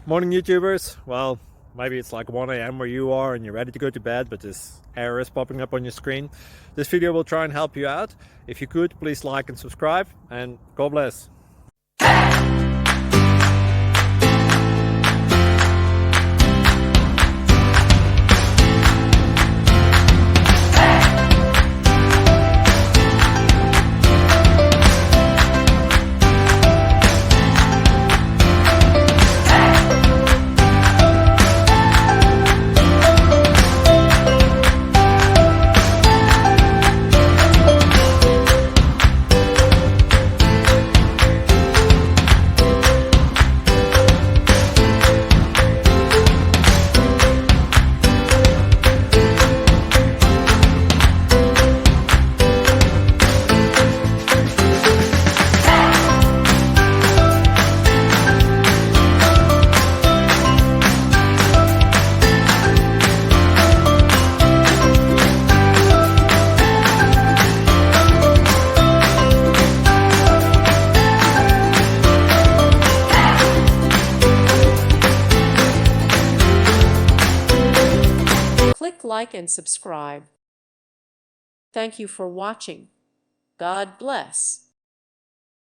Morning YouTubers. Well, maybe it's like 1 a.m. where you are and you're ready to go to bed, but this error is popping up on your screen. This video will try and help you out. If you could, please like and subscribe, and God bless. Click like and subscribe. Thank you for watching. God bless.